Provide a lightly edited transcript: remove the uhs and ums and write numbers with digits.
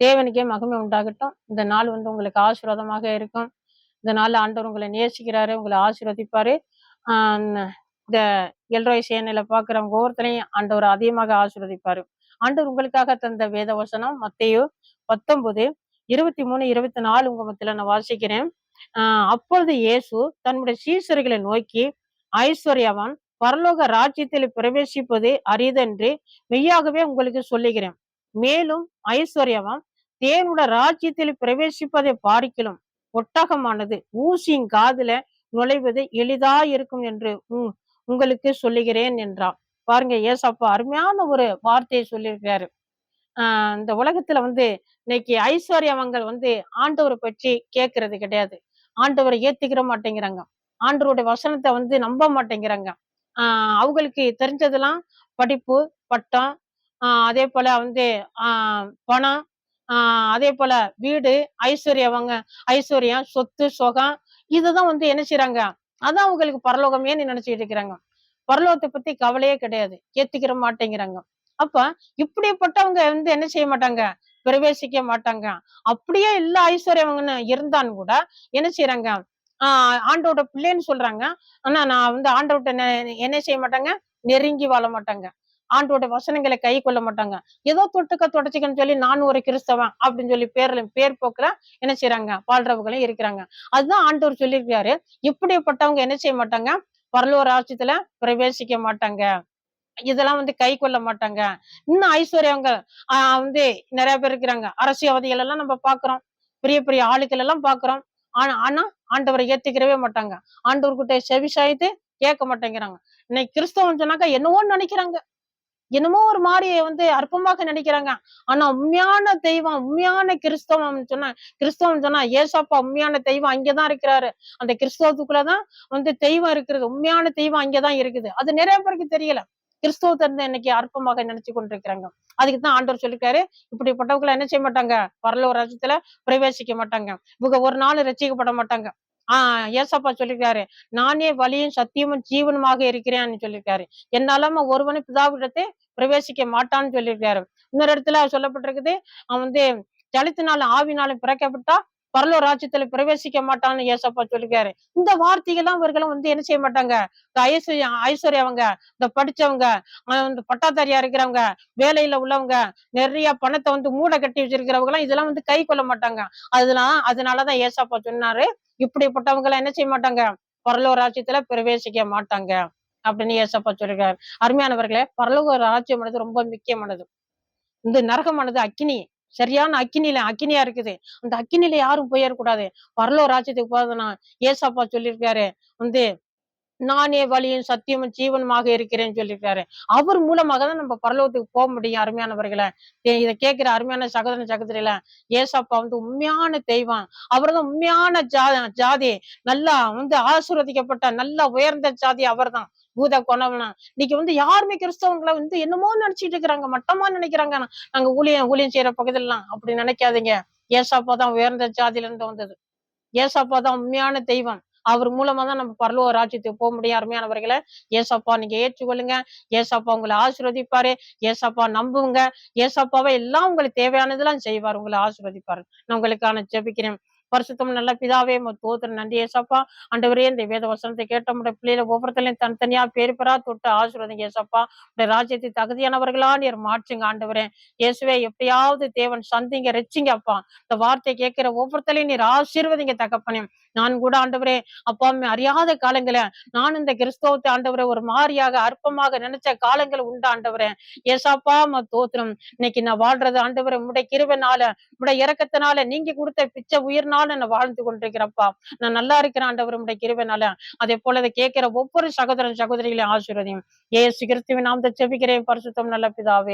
தேவனுக்கே மகிமை உண்டாகட்டும். இந்த நாள் உங்களுக்கு ஆசீர்வாதமாக இருக்கும். இந்த நாள்ல ஆண்டவர் உங்களை நேசிக்கிறாரு, உங்களை ஆசீர்வதிப்பாரு. ஆஹ் இந்த எல்ரோய் சேனையில பாக்குறவங்க ஒவ்வொருத்தரையும் ஆண்டவர் அதிகமாக ஆசீர்வதிப்பாரு. ஆண்டவர் உங்களுக்காக தந்த வேத வசனம் மத்தேயு 19:23-24 உங்க மத்தியில நான் வாசிக்கிறேன். அப்பொழுது இயேசு தன்னுடைய சீசர்களை நோக்கி, ஐஸ்வர்யவான் பரலோக ராஜ்யத்தில் பிரவேசிப்பது அரிதென்று மெய்யாகவே உங்களுக்கு சொல்லுகிறேன். மேலும் ஐஸ்வர்யவான் தேவனுடைய ராஜ்யத்தில் பிரவேசிப்பதை பார்க்கிலும் ஒட்டகமானது ஊசியின் காதுல நுழைவது எளிதா இருக்கும் என்று உங்களுக்கு சொல்லுகிறேன் என்றார். பாருங்க, ஏசப்பா அருமையான ஒரு வார்த்தையை சொல்லியிருக்காரு. இந்த உலகத்துல இன்னைக்கு ஐஸ்வர்யவங்கள் ஆண்டவரை பற்றி கேட்கறது கிடையாது. ஆண்டவரை ஏத்துக்கிற மாட்டேங்கிறாங்க. ஆண்டவருடைய வசனத்தை நம்ப மாட்டேங்கிறாங்க. அவங்களுக்கு தெரிஞ்சதெல்லாம் படிப்பு, பட்டம், அதே போல பணம், அதே போல வீடு, ஐஸ்வர்யம், சொத்து, சுகம், இதுதான் என்ன செய்யறாங்க? அதான் அவங்களுக்கு பரலோகமே நினைச்சிட்டு இருக்கிறாங்க. பரலோகத்தை பத்தி கவலையே கிடையாது, ஏத்துக்கிற மாட்டேங்கிறாங்க. அப்ப இப்படிப்பட்டவங்க என்ன செய்ய மாட்டாங்க? பிரவேசிக்க மாட்டாங்க. அப்படியே எல்லா ஐஸ்வர்யவங்கன்னு இருந்தான்னு கூட என்ன செய்யறாங்க? ஆண்டோட பிள்ளைன்னு சொல்றாங்க. ஆனா நான் ஆண்டவர்கிட்ட என்ன செய்ய மாட்டாங்க? நெருங்கி வாழ மாட்டாங்க. ஆண்டோட வசனங்களை கை கொள்ள மாட்டாங்க. ஏதோ தொட்டுக்க தொடச்சிக்கன்னு சொல்லி நான் ஒரு கிறிஸ்தவன் அப்படின்னு சொல்லி பேர் போக்குல என்ன செய்யறாங்க? வாழ்றவங்களும் இருக்கிறாங்க. அதுதான் ஆண்டவர் சொல்லியிருக்காரு, இப்படிப்பட்டவங்க என்ன செய்ய மாட்டாங்க? பரலோக ராஜ்யத்துல பிரவேசிக்க மாட்டாங்க. இதெல்லாம் கை கொள்ள மாட்டாங்க. இன்னும் ஐஸ்வர்யவங்க நிறைய பேர் இருக்கிறாங்க. அரசியல்வாதிகள் எல்லாம் நம்ம பாக்குறோம், பெரிய பெரிய ஆளுக்கள் எல்லாம் பாக்குறோம். ஆனா ஆண்டவரை ஏத்துக்கிறவே மாட்டாங்க. ஆண்டவர்கிட்ட செவி சாய்த்து கேட்க மாட்டேங்கிறாங்க. இன்னைக்கு கிறிஸ்தவம் சொன்னாக்கா என்னவோ நினைக்கிறாங்க, என்னமோ ஒரு மாதிரி அற்பமாக நினைக்கிறாங்க. ஆனா உண்மையான தெய்வம், உண்மையான கிறிஸ்தவம் சொன்னா ஏசப்பா உண்மையான தெய்வம் அங்கதான் இருக்கிறாரு. அந்த கிறிஸ்தவத்துக்குள்ளதான் தெய்வம் இருக்கிறது. உண்மையான தெய்வம் அங்கதான் இருக்குது. அது நிறைய பேருக்கு தெரியல. கிறிஸ்தவத்தை இன்னைக்கு அற்பமாக நினைச்சு கொண்டிருக்கிறாங்க. அதுக்குதான் ஆண்டவர் சொல்லிருக்காரு, இப்படிப்பட்டவங்களை என்ன செய்ய மாட்டாங்க? பரலோக ராஜ்யத்துல பிரவேசிக்க மாட்டாங்க. இவங்க ஒரு நாள் ரட்சிக்கப்பட மாட்டாங்க. ஏசப்பா சொல்லிருக்காரு, நானே வழியும் சத்தியமும் ஜீவனுமாக இருக்கிறேன்னு சொல்லியிருக்காரு. என்னாலாம ஒருவனை பிதாவிடத்தை பிரவேசிக்க மாட்டான்னு சொல்லியிருக்காரு. இன்னொரு இடத்துல சொல்லப்பட்டிருக்குது, அவன் ஜலத்தினாலும் ஆவினாலும் பிறக்கப்பட்டா பரலோக ராஜ்யத்துல பிரவேசிக்க மாட்டான்னு ஏசப்பா சொல்லிருக்காரு. இந்த வார்த்தைகள்லாம் இவர்களும் என்ன செய்ய மாட்டாங்க? ஐஸ்வர்யவங்க, இந்த படிச்சவங்க, இந்த பட்டாதாரியா இருக்கிறவங்க, வேலையில உள்ளவங்க, நிறைய பணத்தை மூட கட்டி வச்சிருக்கிறவங்க எல்லாம் இதெல்லாம் கை கொள்ள மாட்டாங்க. அதனாலதான் ஏசப்பா சொன்னாரு, இப்படிப்பட்டவங்க எல்லாம் என்ன செய்ய மாட்டாங்க? பரலோக ராஜ்யத்துல பிரவேசிக்க மாட்டாங்க அப்படின்னு ஏசப்பா சொல்லிருக்காரு. அருமையானவர்களே, பரலோக ராஜ்யமானது ரொம்ப முக்கியமானது. இந்த நரகமானது அக்கினி, சரியான அக்கினியா இருக்குது. அந்த அக்கினியில யாரும் போயிடக்கூடாது. பரலோக ராஜ்யத்துக்கு போறதுன்னா ஏசப்பா சொல்லியிருக்காரு, நானே வழியும் சத்தியமும் ஜீவனுமாக இருக்கிறேன்னு சொல்லியிருக்காரு. அவர் மூலமாக தான் நம்ம பரலோகத்துக்கு போக முடியும். அருமையானவர்களை, இதை கேட்கிற அருமையான சகோதரன் சகோதரில, ஏசப்பா உண்மையான தெய்வம். அவர்தான் உண்மையான ஜாதி, நல்லா ஆசீர்வதிக்கப்பட்ட நல்ல உயர்ந்த ஜாதி அவர்தான். பூத கொணவனா இன்னைக்கு யாருமே கிறிஸ்தவங்களை என்னமோ நினைச்சிட்டு இருக்கிறாங்க, மட்டமா நினைக்கிறாங்க. நாங்க ஊழியம் செய்யற பகுதியெல்லாம் அப்படி நினைக்காதீங்க. ஏசப்பா தான் உயர்ந்த ஜாதியில இருந்து வந்தது. ஏசப்பா தான் உண்மையான தெய்வம். அவர் மூலமா தான் நம்ம பரலோக ராஜ்யத்துக்கு போக முடியும். அருமையானவர்களை, ஏசப்பா நீங்க ஏற்றுக்கொள்ளுங்க. ஏசப்பா உங்களை ஆசீர்வதிப்பாரு. ஏசப்பா நம்புங்க. ஏசப்பாவை எல்லாம் உங்களுக்கு தேவையானதெல்லாம் செய்வார், உங்களை ஆசீர்வதிப்பாரு. நான் உங்களுக்கான ஜெபிக்கிறேன். பரிசுத்தம் நல்ல பிதாவே, தோத்திரம் நன்றி ஏசப்பா. ஆண்டவரே, இந்த வேத வசனத்தை கேட்ட முறை பிள்ளைகளை ஒவ்வொருத்தரையும் தனித்தனியா பேர் தொட்டு ஆசீர்வதிங்க ஏசப்பா. இந்த ராஜ்யத்தை தகுதியானவர்களா நீர் மாற்றுங்க ஆண்டவரே. இயேசுவே, எப்படியாவது தேவன் சந்திங்க, ரெச்சிங்க அப்பா. இந்த வார்த்தை கேட்கிற ஒவ்வொருத்தரையும் நீர் ஆசீர்வதிங்க தகப்பனே. நான் கூட ஆண்டவரே அப்பா அறியாத காலங்கள நான் இந்த கிறிஸ்தவத்தை ஆண்டவரை ஒரு மாறியாக அற்பமாக நினைச்ச காலங்கள் உண்டு ஆண்டவரே. ஏசாப்பா தோத்திரம். இன்னைக்கு நான் வாழ்றது ஆண்டவரை உடைய கிருபைனால, உடைய இரக்கத்தினால, நீங்க கொடுத்த பிச்சை உயிர்னால நான் வாழ்ந்து கொண்டிருக்கிறப்பா. நான் நல்லா இருக்கிறேன் ஆண்டவர் உடைய கிருபைனால. அதே போல அதை கேட்கிற ஒவ்வொரு சகோதரன் சகோதரிகளையும் ஆசீர்வதியும். ஏசு கிறிஸ்துவின் நாமத்தை ஜெபிக்கிறேன் பரிசுத்தம் நல்ல பிதாவே.